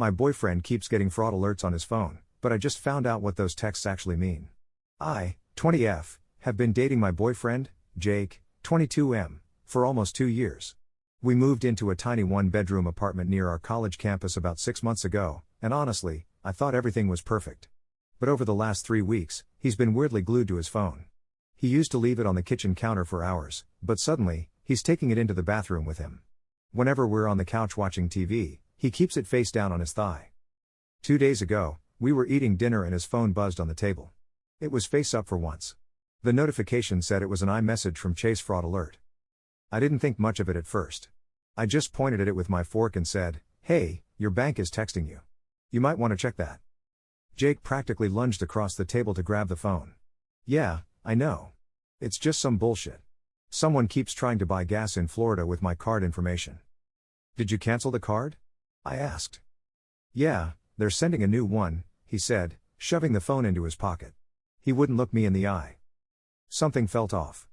My boyfriend keeps getting fraud alerts on his phone, but I just found out what those texts actually mean. I, 20F, have been dating my boyfriend, Jake, 22M, for almost 2 years. We moved into a tiny one-bedroom apartment near our college campus about 6 months ago, and honestly, I thought everything was perfect. But over the last 3 weeks, he's been weirdly glued to his phone. He used to leave it on the kitchen counter for hours, but suddenly, he's taking it into the bathroom with him. Whenever we're on the couch watching TV, he keeps it face down on his thigh. 2 days ago, we were eating dinner and his phone buzzed on the table. It was face up for once. The notification said it was an iMessage from Chase Fraud Alert. I didn't think much of it at first. I just pointed at it with my fork and said, "Hey, your bank is texting you. You might want to check that." Jake practically lunged across the table to grab the phone. "Yeah, I know. It's just some bullshit. Someone keeps trying to buy gas in Florida with my card information." "Did you cancel the card?" I asked. "Yeah, they're sending a new one," he said, shoving the phone into his pocket. He wouldn't look me in the eye. Something felt off.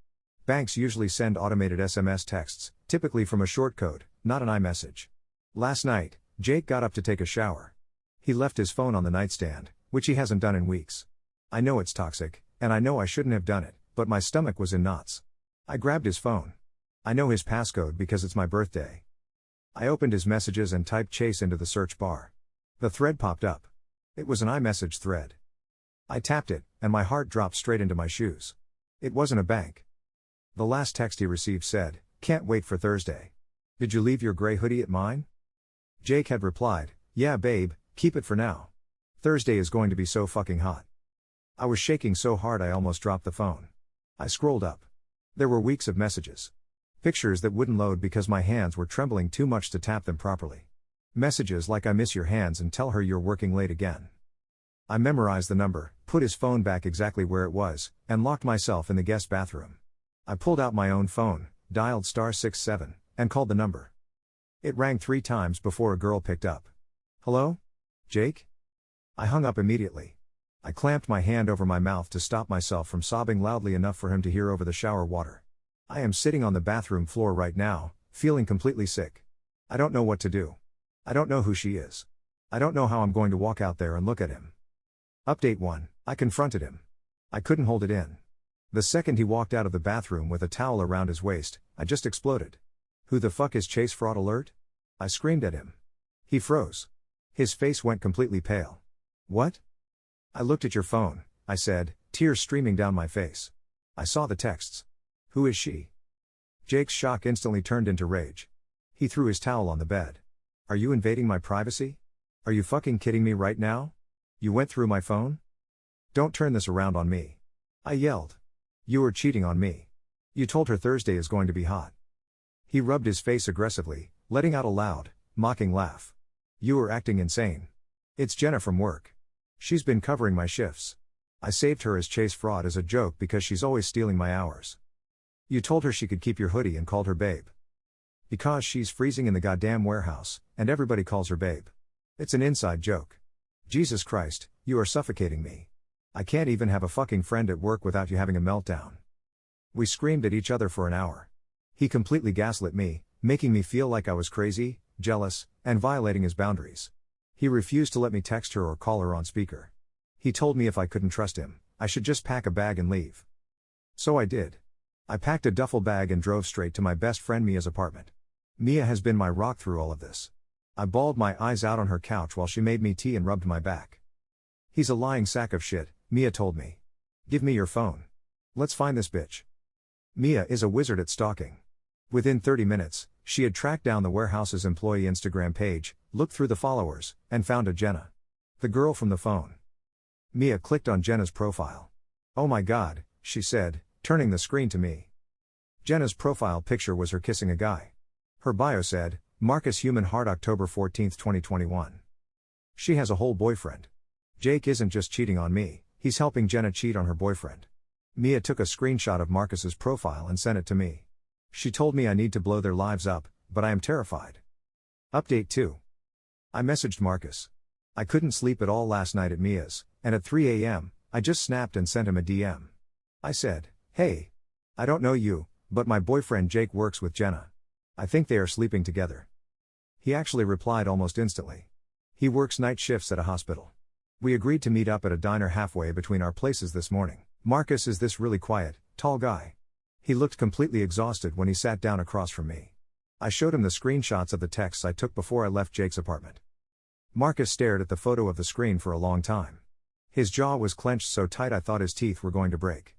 Banks usually send automated SMS texts, typically from a short code, not an iMessage. Last night, Jake got up to take a shower. He left his phone on the nightstand, which he hasn't done in weeks. I know it's toxic, and I know I shouldn't have done it, but my stomach was in knots. I grabbed his phone. I know his passcode because it's my birthday. I opened his messages and typed Chase into the search bar. The thread popped up. It was an iMessage thread. I tapped it, and my heart dropped straight into my shoes. It wasn't a bank. The last text he received said, "Can't wait for Thursday. Did you leave your gray hoodie at mine?" Jake had replied, "Yeah babe, keep it for now. Thursday is going to be so fucking hot." I was shaking so hard I almost dropped the phone. I scrolled up. There were weeks of messages. Pictures that wouldn't load because my hands were trembling too much to tap them properly. Messages like "I miss your hands and tell her you're working late again." I memorized the number, put his phone back exactly where it was, and locked myself in the guest bathroom. I pulled out my own phone, dialed *67, and called the number. It rang 3 times before a girl picked up. "Hello? Jake?" I hung up immediately. I clamped my hand over my mouth to stop myself from sobbing loudly enough for him to hear over the shower water. I am sitting on the bathroom floor right now, feeling completely sick. I don't know what to do. I don't know who she is. I don't know how I'm going to walk out there and look at him. Update 1. I confronted him. I couldn't hold it in. The second he walked out of the bathroom with a towel around his waist, I just exploded. "Who the fuck is Chase Fraud Alert?" I screamed at him. He froze. His face went completely pale. "What?" "I looked at your phone," I said, tears streaming down my face. "I saw the texts. Who is she?" Jake's shock instantly turned into rage. He threw his towel on the bed. "Are you invading my privacy? Are you fucking kidding me right now? You went through my phone? Don't turn this around on me." I yelled. "You are cheating on me. You told her Thursday is going to be hot." He rubbed his face aggressively, letting out a loud, mocking laugh. "You are acting insane. It's Jenna from work. She's been covering my shifts. I saved her as Chase Fraud as a joke because she's always stealing my hours. You told her she could keep your hoodie and called her babe. Because she's freezing in the goddamn warehouse, and everybody calls her babe. It's an inside joke. Jesus Christ, you are suffocating me. I can't even have a fucking friend at work without you having a meltdown." We screamed at each other for an hour. He completely gaslit me, making me feel like I was crazy, jealous, and violating his boundaries. He refused to let me text her or call her on speaker. He told me if I couldn't trust him, I should just pack a bag and leave. So I did. I packed a duffel bag and drove straight to my best friend Mia's apartment. Mia has been my rock through all of this. I bawled my eyes out on her couch while she made me tea and rubbed my back. "He's a lying sack of shit," Mia told me. "Give me your phone. Let's find this bitch." Mia is a wizard at stalking. Within 30 minutes, she had tracked down the warehouse's employee Instagram page, looked through the followers, and found a Jenna. The girl from the phone. Mia clicked on Jenna's profile. "Oh my god," she said, turning the screen to me. Jenna's profile picture was her kissing a guy. Her bio said, "Marcus Human Heart October 14, 2021. She has a whole boyfriend. Jake isn't just cheating on me, he's helping Jenna cheat on her boyfriend." Mia took a screenshot of Marcus's profile and sent it to me. She told me I need to blow their lives up, but I am terrified. Update 2. I messaged Marcus. I couldn't sleep at all last night at Mia's, and at 3 a.m., I just snapped and sent him a DM. I said, "Hey. I don't know you, but my boyfriend Jake works with Jenna. I think they are sleeping together." He actually replied almost instantly. He works night shifts at a hospital. We agreed to meet up at a diner halfway between our places this morning. Marcus is this really quiet, tall guy. He looked completely exhausted when he sat down across from me. I showed him the screenshots of the texts I took before I left Jake's apartment. Marcus stared at the photo of the screen for a long time. His jaw was clenched so tight I thought his teeth were going to break.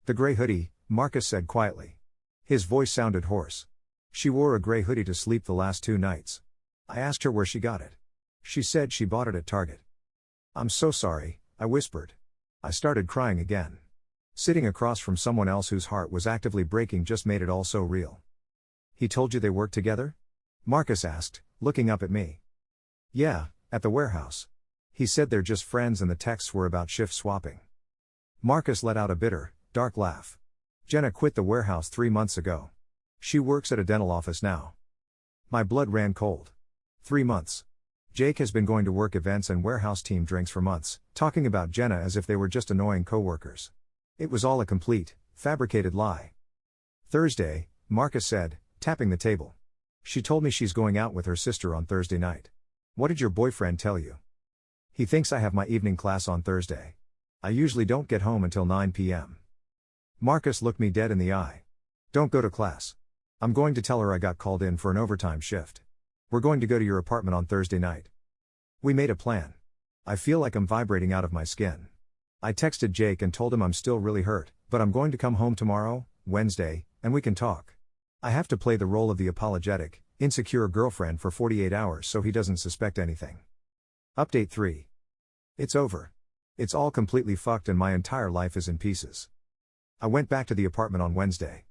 "The gray hoodie," Marcus said quietly. His voice sounded hoarse. "She wore a gray hoodie to sleep the last 2 nights. I asked her where she got it. She said she bought it at Target." "I'm so sorry," I whispered. I started crying again. Sitting across from someone else whose heart was actively breaking just made it all so real. "He told you they worked together?" Marcus asked, looking up at me. "Yeah, at the warehouse. He said they're just friends and the texts were about shift swapping." Marcus let out a bitter, dark laugh. "Jenna quit the warehouse 3 months ago. She works at a dental office now." My blood ran cold. 3 months. Jake has been going to work events and warehouse team drinks for months, talking about Jenna as if they were just annoying co-workers. It was all a complete, fabricated lie. "Thursday," Marcus said, tapping the table. "She told me she's going out with her sister on Thursday night. What did your boyfriend tell you?" "He thinks I have my evening class on Thursday. I usually don't get home until 9 p.m. Marcus looked me dead in the eye. "Don't go to class. I'm going to tell her I got called in for an overtime shift. We're going to go to your apartment on Thursday night." We made a plan. I feel like I'm vibrating out of my skin. I texted Jake and told him I'm still really hurt, but I'm going to come home tomorrow, Wednesday, and we can talk. I have to play the role of the apologetic, insecure girlfriend for 48 hours so he doesn't suspect anything. Update 3. It's over. It's all completely fucked and my entire life is in pieces. I went back to the apartment on Wednesday.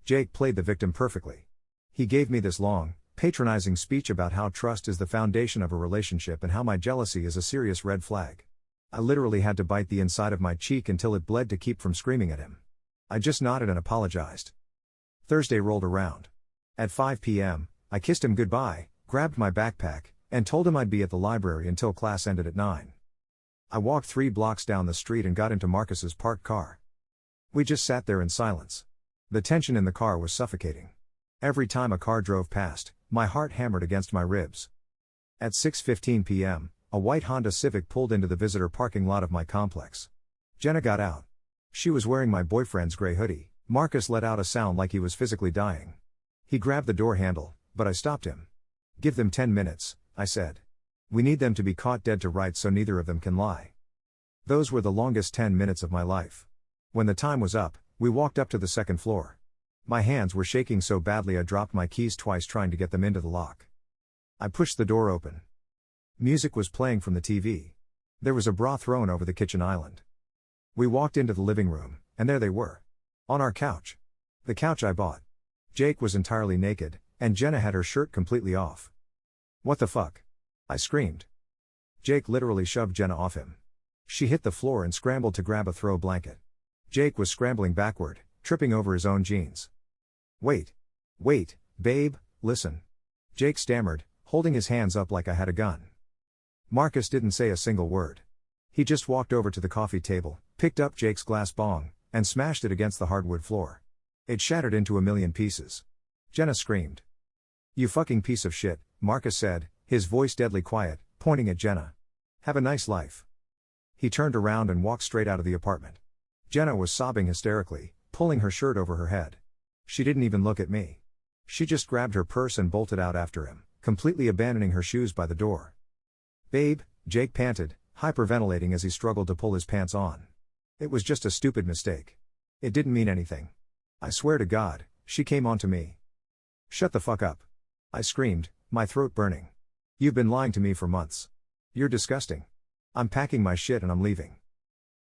Jake played the victim perfectly. He gave me this long, patronizing speech about how trust is the foundation of a relationship and how my jealousy is a serious red flag. I literally had to bite the inside of my cheek until it bled to keep from screaming at him. I just nodded and apologized. Thursday rolled around. At 5 p.m., I kissed him goodbye, grabbed my backpack, and told him I'd be at the library until class ended at 9. I walked 3 blocks down the street and got into Marcus's parked car. We just sat there in silence. The tension in the car was suffocating. Every time a car drove past, my heart hammered against my ribs. At 6:15 p.m., a white Honda Civic pulled into the visitor parking lot of my complex. Jenna got out. She was wearing my boyfriend's gray hoodie. Marcus let out a sound like he was physically dying. He grabbed the door handle, but I stopped him. "Give them 10 minutes, I said. "We need them to be caught dead to rights so neither of them can lie." Those were the longest 10 minutes of my life. When the time was up, we walked up to the second floor. My hands were shaking so badly I dropped my keys twice trying to get them into the lock. I pushed the door open. Music was playing from the TV. There was a bra thrown over the kitchen island. We walked into the living room, and there they were. On our couch. The couch I bought. Jake was entirely naked, and Jenna had her shirt completely off. "What the fuck?" I screamed. Jake literally shoved Jenna off him. She hit the floor and scrambled to grab a throw blanket. Jake was scrambling backward, tripping over his own jeans. Wait, babe, listen." Jake stammered, holding his hands up like I had a gun. Marcus didn't say a single word. He just walked over to the coffee table, picked up Jake's glass bong, and smashed it against the hardwood floor. It shattered into a million pieces. Jenna screamed. "You fucking piece of shit," Marcus said, his voice deadly quiet, pointing at Jenna. "Have a nice life." He turned around and walked straight out of the apartment. Jenna was sobbing hysterically, pulling her shirt over her head. She didn't even look at me. She just grabbed her purse and bolted out after him, completely abandoning her shoes by the door. "Babe," Jake panted, hyperventilating as he struggled to pull his pants on. "It was just a stupid mistake. It didn't mean anything. I swear to God, she came onto me." "Shut the fuck up," I screamed, my throat burning. "You've been lying to me for months. You're disgusting. I'm packing my shit and I'm leaving."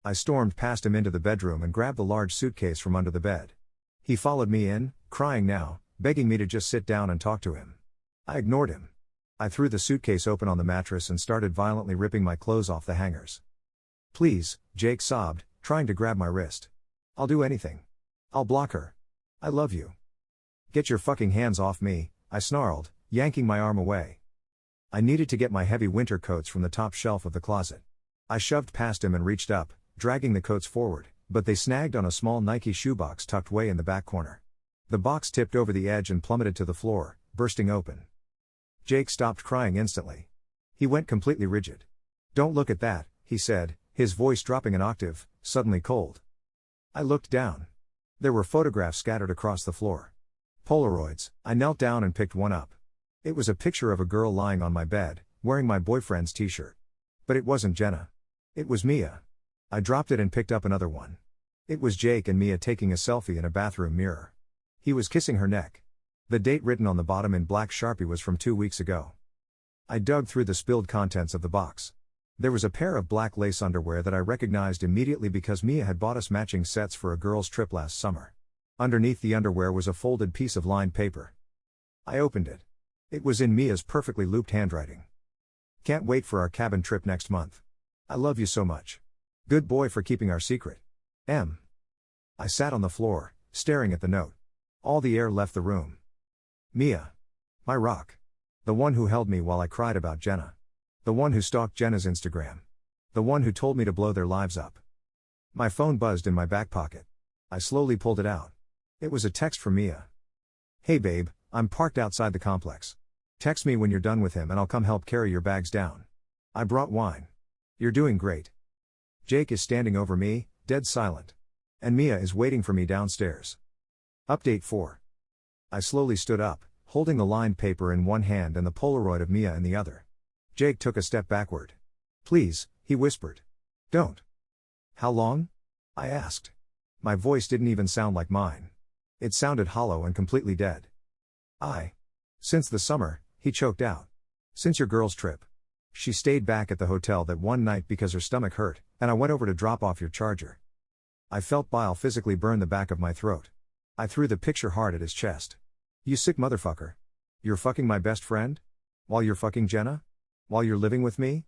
I stormed past him into the bedroom and grabbed the large suitcase from under the bed. He followed me in, crying now, begging me to just sit down and talk to him. I ignored him. I threw the suitcase open on the mattress and started violently ripping my clothes off the hangers. "Please," Jake sobbed, trying to grab my wrist. "I'll do anything. I'll block her. I love you." "Get your fucking hands off me," I snarled, yanking my arm away. I needed to get my heavy winter coats from the top shelf of the closet. I shoved past him and reached up, dragging the coats forward, but they snagged on a small Nike shoebox tucked way in the back corner. The box tipped over the edge and plummeted to the floor, bursting open. Jake stopped crying instantly. He went completely rigid. "Don't look at that," he said, his voice dropping an octave, suddenly cold. I looked down. There were photographs scattered across the floor. Polaroids. I knelt down and picked one up. It was a picture of a girl lying on my bed, wearing my boyfriend's t-shirt. But it wasn't Jenna. It was Mia. I dropped it and picked up another one. It was Jake and Mia taking a selfie in a bathroom mirror. He was kissing her neck. The date written on the bottom in black Sharpie was from 2 weeks ago. I dug through the spilled contents of the box. There was a pair of black lace underwear that I recognized immediately because Mia had bought us matching sets for a girls' trip last summer. Underneath the underwear was a folded piece of lined paper. I opened it. It was in Mia's perfectly looped handwriting. "Can't wait for our cabin trip next month. I love you so much. Good boy for keeping our secret. M." I sat on the floor, staring at the note. All the air left the room. Mia. My rock. The one who held me while I cried about Jenna. The one who stalked Jenna's Instagram. The one who told me to blow their lives up. My phone buzzed in my back pocket. I slowly pulled it out. It was a text from Mia. "Hey babe, I'm parked outside the complex. Text me when you're done with him and I'll come help carry your bags down. I brought wine. You're doing great. Jake is standing over me, dead silent. And Mia is waiting for me downstairs." Update 4. I slowly stood up, holding the lined paper in one hand and the Polaroid of Mia in the other. Jake took a step backward. "Please," he whispered. "Don't." "How long?" I asked. My voice didn't even sound like mine. It sounded hollow and completely dead. Since the summer," he choked out. "Since your girl's trip. She stayed back at the hotel that one night because her stomach hurt, and I went over to drop off your charger." I felt bile physically burn the back of my throat. I threw the picture hard at his chest. "You sick motherfucker. You're fucking my best friend? While you're fucking Jenna? While you're living with me?"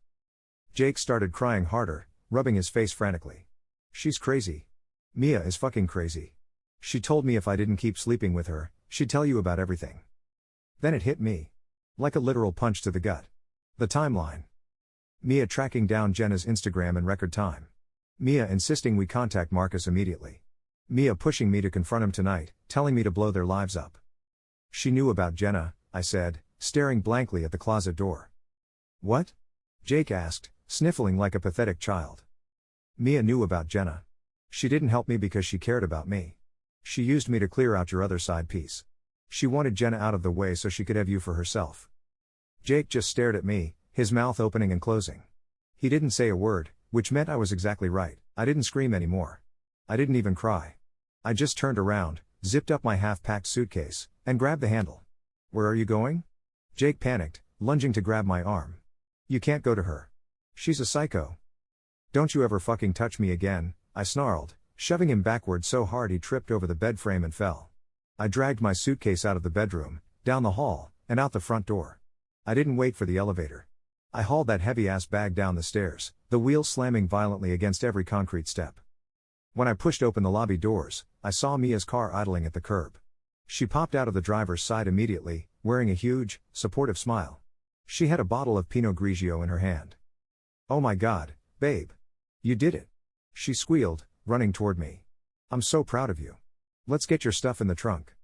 Jake started crying harder, rubbing his face frantically. "She's crazy. Mia is fucking crazy. She told me if I didn't keep sleeping with her, she'd tell you about everything." Then it hit me. Like a literal punch to the gut. The timeline. Mia tracking down Jenna's Instagram in record time. Mia insisting we contact Marcus immediately. Mia pushing me to confront him tonight, telling me to blow their lives up. "She knew about Jenna," I said, staring blankly at the closet door. "What?" Jake asked, sniffling like a pathetic child. "Mia knew about Jenna. She didn't help me because she cared about me. She used me to clear out your other side piece. She wanted Jenna out of the way so she could have you for herself." Jake just stared at me, his mouth opening and closing. He didn't say a word, which meant I was exactly right. I didn't scream anymore. I didn't even cry. I just turned around, zipped up my half-packed suitcase, and grabbed the handle. "Where are you going?" Jake panicked, lunging to grab my arm. "You can't go to her. She's a psycho." "Don't you ever fucking touch me again," I snarled, shoving him backward so hard he tripped over the bed frame and fell. I dragged my suitcase out of the bedroom, down the hall, and out the front door. I didn't wait for the elevator. I hauled that heavy-ass bag down the stairs, the wheels slamming violently against every concrete step. When I pushed open the lobby doors, I saw Mia's car idling at the curb. She popped out of the driver's side immediately, wearing a huge, supportive smile. She had a bottle of Pinot Grigio in her hand. "Oh my God, babe. You did it!" she squealed, running toward me. "I'm so proud of you. Let's get your stuff in the trunk."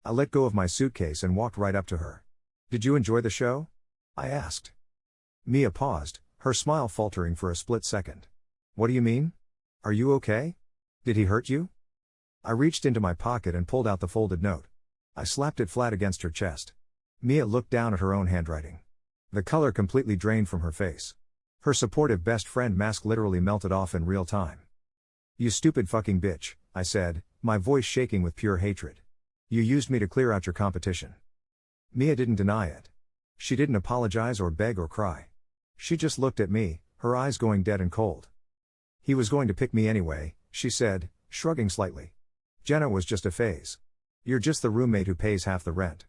I let go of my suitcase and walked right up to her. "Did you enjoy the show?" I asked. Mia paused, her smile faltering for a split second. "What do you mean? Are you okay? Did he hurt you?" I reached into my pocket and pulled out the folded note. I slapped it flat against her chest. Mia looked down at her own handwriting. The color completely drained from her face. Her supportive best friend mask literally melted off in real time. "You stupid fucking bitch," I said, my voice shaking with pure hatred. "You used me to clear out your competition." Mia didn't deny it. She didn't apologize or beg or cry. She just looked at me, her eyes going dead and cold. "He was going to pick me anyway," she said, shrugging slightly. "Jenna was just a phase. You're just the roommate who pays half the rent."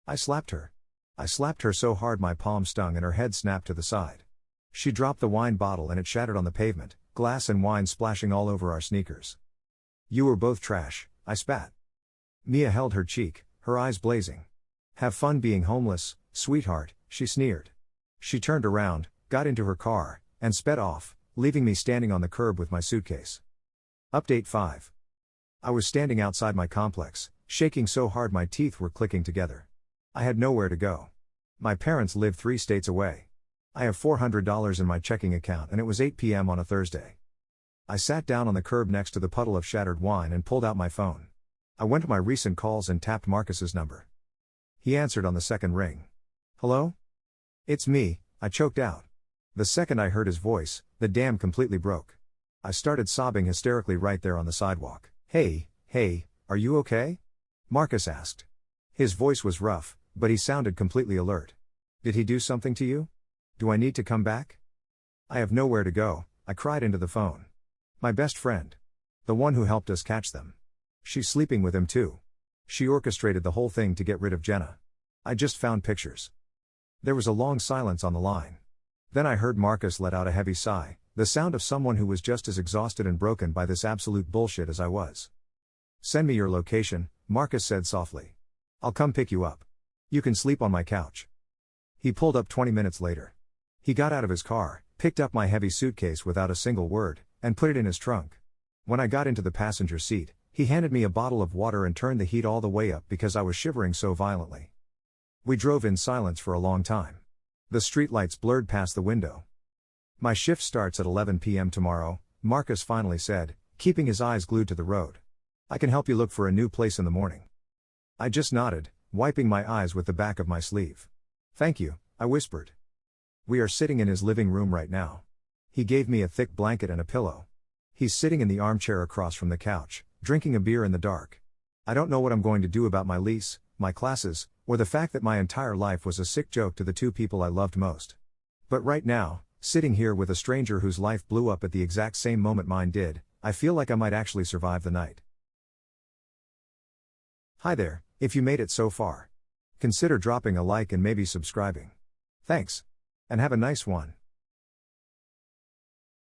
I slapped her. I slapped her so hard my palm stung and her head snapped to the side. She dropped the wine bottle and it shattered on the pavement, glass and wine splashing all over our sneakers. "You were both trash," I spat. Mia held her cheek, her eyes blazing. "Have fun being homeless, sweetheart," she sneered. She turned around, got into her car, and sped off, leaving me standing on the curb with my suitcase. Update 5. I was standing outside my complex, shaking so hard my teeth were clicking together. I had nowhere to go. My parents lived 3 states away. I have $400 in my checking account and it was 8 p.m. on a Thursday. I sat down on the curb next to the puddle of shattered wine and pulled out my phone. I went to my recent calls and tapped Marcus's number. He answered on the second ring. "Hello? It's me," I choked out. The second I heard his voice, the dam completely broke. I started sobbing hysterically right there on the sidewalk. Hey, are you okay?" Marcus asked. His voice was rough, but he sounded completely alert. "Did he do something to you? Do I need to come back?" "I have nowhere to go," I cried into the phone. "My best friend. The one who helped us catch them. She's sleeping with him too. She orchestrated the whole thing to get rid of Jenna. I just found pictures." There was a long silence on the line. Then I heard Marcus let out a heavy sigh, the sound of someone who was just as exhausted and broken by this absolute bullshit as I was. "Send me your location," Marcus said softly. "I'll come pick you up. You can sleep on my couch." He pulled up 20 minutes later. He got out of his car, picked up my heavy suitcase without a single word, and put it in his trunk. When I got into the passenger seat, he handed me a bottle of water and turned the heat all the way up because I was shivering so violently. We drove in silence for a long time. The streetlights blurred past the window. "My shift starts at 11 p.m. tomorrow," Marcus finally said, keeping his eyes glued to the road. "I can help you look for a new place in the morning." I just nodded, wiping my eyes with the back of my sleeve. "Thank you," I whispered. We are sitting in his living room right now. He gave me a thick blanket and a pillow. He's sitting in the armchair across from the couch, drinking a beer in the dark. I don't know what I'm going to do about my lease, my classes, or the fact that my entire life was a sick joke to the two people I loved most. But right now, sitting here with a stranger whose life blew up at the exact same moment mine did, I feel like I might actually survive the night. Hi there, if you made it so far. Consider dropping a like and maybe subscribing. Thanks. And have a nice one.